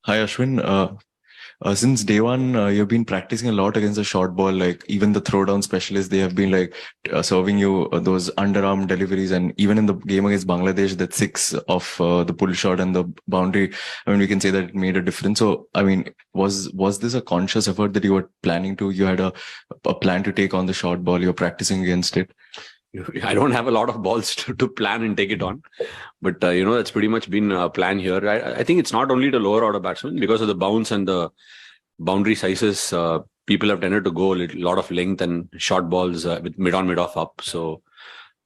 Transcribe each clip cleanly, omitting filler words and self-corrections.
Hi Ashwin. Since day one, you've been practicing a lot against the short ball. Like even the throwdown specialists, they have been like serving you those underarm deliveries. And even in the game against Bangladesh, that six of the pull shot and the boundary, I mean, we can say that it made a difference. So, I mean, was this a conscious effort that you were planning to? You had a plan to take on the short ball. You're practicing against it. I don't have a lot of balls to plan and take it on, but that's pretty much been a plan here. I think it's not only the lower order batsmen because of the bounce and the boundary sizes. People have tended to go a lot of length and short balls with mid on, mid off up. So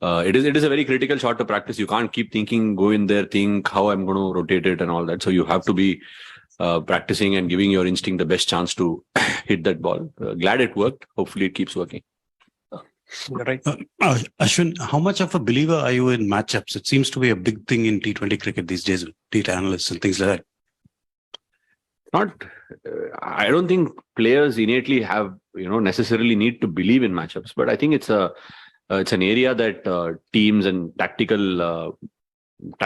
it is a very critical shot to practice. You can't keep thinking, go in there, think how I'm going to rotate it and all that. So you have to be practicing and giving your instinct the best chance to hit that ball. Glad it worked. Hopefully it keeps working. Right. Ashwin, how much of a believer are you in matchups? It seems to be a big thing in T20 cricket these days with data analysts and things like that. I don't think players innately have, necessarily need to believe in matchups, but I think it's an area that teams and tactical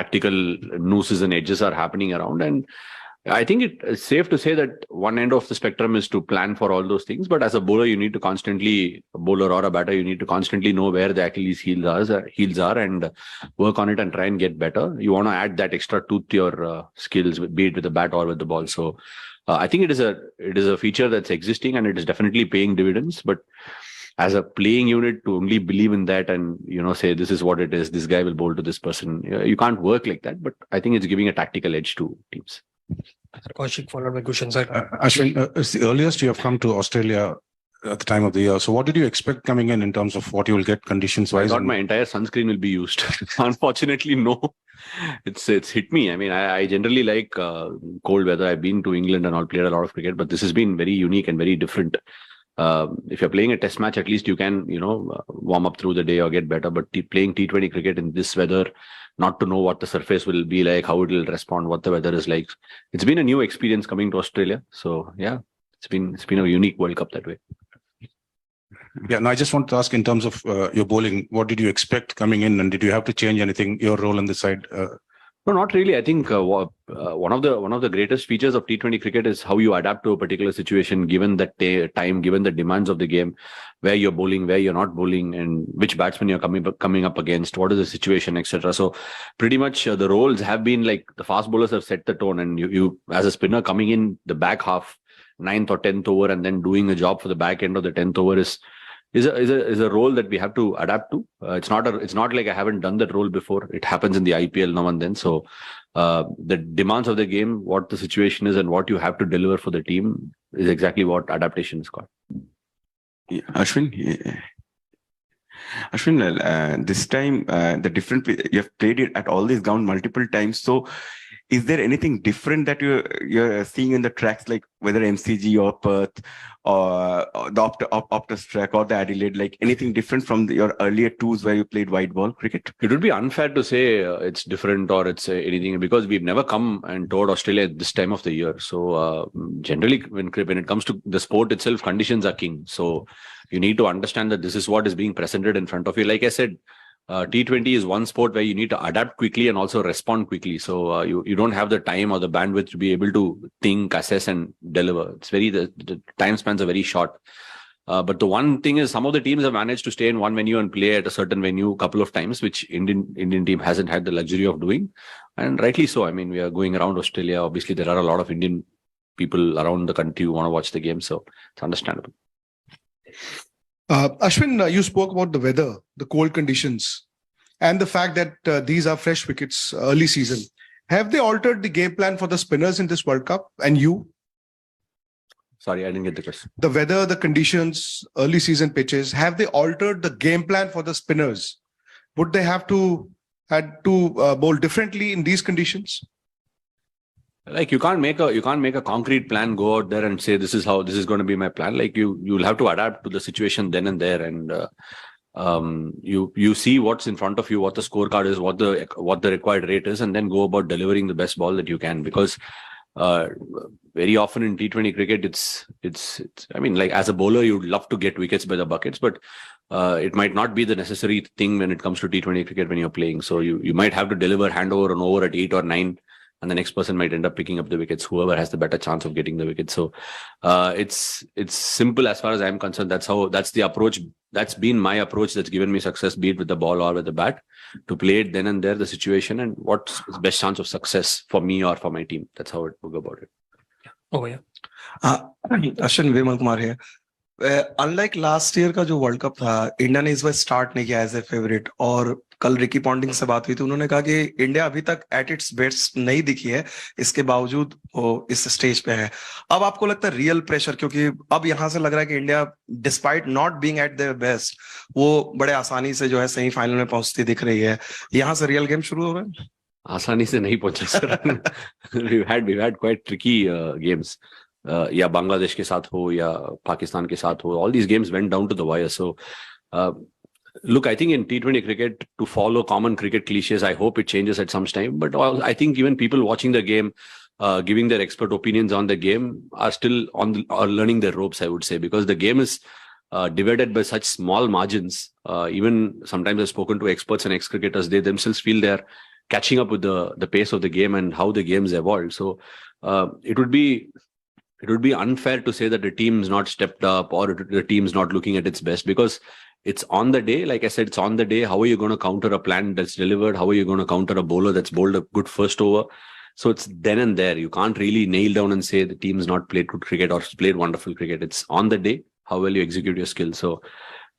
nooses and edges are happening around. And I think it's safe to say that one end of the spectrum is to plan for all those things. But as a bowler, you need to constantly, a bowler or a batter, you need to constantly know where the Achilles heels are and work on it and try and get better. You want to add that extra tooth to your skills, be it with the bat or with the ball. So I think it is a feature that's existing and it is definitely paying dividends. But as a playing unit, to only believe in that and, say this is what it is, this guy will bowl to this person. You can't work like that. But I think it's giving a tactical edge to teams. Kaushik, followed by Gushan, sir. Ashwin, it's the earliest you have come to Australia at the time of the year. So what did you expect coming in terms of what you will get conditions-wise? I thought my entire sunscreen will be used. Unfortunately, no. It's hit me. I mean, I generally like cold weather. I've been to England and all, played a lot of cricket, but this has been very unique and very different. If you're playing a test match, at least you can, warm up through the day or get better. But playing T20 cricket in this weather, not to know what the surface will be like, how it will respond, what the weather is like. It's been a new experience coming to Australia. So yeah, it's been a unique World Cup that way. Yeah, no, I just want to ask in terms of your bowling, what did you expect coming in, and did you have to change anything, your role on the side? No, not really. I think one of the greatest features of T20 cricket is how you adapt to a particular situation, given that time, given the demands of the game, where you're bowling, where you're not bowling, and which batsman you're coming up against, what is the situation, etc. So pretty much the roles have been like the fast bowlers have set the tone, and you as a spinner coming in the back half, 9th or 10th over, and then doing a job for the back end of the 10th over is a role that we have to adapt to. It's not like I haven't done that role before. It happens in the IPL now and then. So the demands of the game, what the situation is, and what you have to deliver for the team is exactly what adaptation is called. Yeah, Ashwin, this time you have played it at all these grounds multiple times. So, is there anything different that you're seeing in the tracks, like whether MCG or Perth or the Optus track or the Adelaide, like anything different from your earlier tours where you played white ball cricket? It would be unfair to say it's different or it's anything, because we've never come and toured Australia at this time of the year. So generally, when it comes to the sport itself, conditions are king. So you need to understand that this is what is being presented in front of you. Like I said, T20 is one sport where you need to adapt quickly and also respond quickly. So you don't have the time or the bandwidth to be able to think, assess, and deliver. It's the time spans are very short. But the one thing is, some of the teams have managed to stay in one venue and play at a certain venue a couple of times, which Indian team hasn't had the luxury of doing, and rightly so. I mean, we are going around Australia. Obviously, there are a lot of Indian people around the country who want to watch the game, so it's understandable. Ashwin, you spoke about the weather, the cold conditions, and the fact that these are fresh wickets early season. Have they altered the game plan for the spinners in this World Cup? And you? Sorry, I didn't get the question. The weather, the conditions, early season pitches, have they altered the game plan for the spinners? Would they had to bowl differently in these conditions? Like you can't make a concrete plan, go out there and say this is going to be my plan. Like you'll have to adapt to the situation then and there, and you see what's in front of you, what the scorecard is, what the required rate is, and then go about delivering the best ball that you can. Because very often in T20 cricket, it's I mean, like as a bowler, you'd love to get wickets by the buckets, but it might not be the necessary thing when it comes to T20 cricket when you're playing. So you might have to deliver handover and over at 8 or 9. and the next person might end up picking up the wickets, whoever has the better chance of getting the wicket. So it's simple as far as I'm concerned. That's the approach. That's been my approach that's given me success, be it with the ball or with the bat, to play it then and there, the situation, and what's the best chance of success for me or for my team. That's how I would go about it. Oh yeah. Ashwin, Vimal Kumar here. Unlike last year का जो world cup था, India ने इस बार start नहीं किया as a favourite, और कल Ricky Ponting से बात हुई थी, उन्होंने कहा कि इंडिया अभी तक एट इट्स बेस्ट नहीं दिखी है, इसके बावजूद वो इस स्टेज पे है. अब आपको लगता है रियल प्रेशर, क्योंकि अब यहां से लग रहा है कि India despite not being at their best, वो बड़े आसानी से जो है सेमीफाइनल में पहुंचती दिख रही है, यहां से रियल गेम शुरू हो रहा है. आसानी से नहीं पहुंचा sir. we've had quite tricky games. या बांग्लादेश के साथ हो या पाकिस्तान के साथ हो, all these games went down to the wire. So look, I think in T20 cricket, to follow common cricket cliches, I hope it changes at some time, but I think even people watching the game, giving their expert opinions on the game, are still are learning their ropes, I would say, because the game is divided by such small margins. Even sometimes I've spoken to experts and ex-cricketers, they themselves feel they're catching up with the pace of the game and how the game's evolved. So it would be unfair to say that the team's not stepped up or the team's not looking at its best, because it's on the day. Like I said, it's on the day. How are you going to counter a plan that's delivered? How are you going to counter a bowler that's bowled a good first over? So it's then and there. You can't really nail down and say the team's not played good cricket or played wonderful cricket. It's on the day, how well you execute your skills. So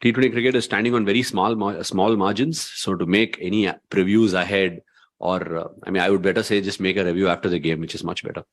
T20 cricket is standing on very small margins. So to make any previews ahead, or I would better say just make a review after the game, which is much better.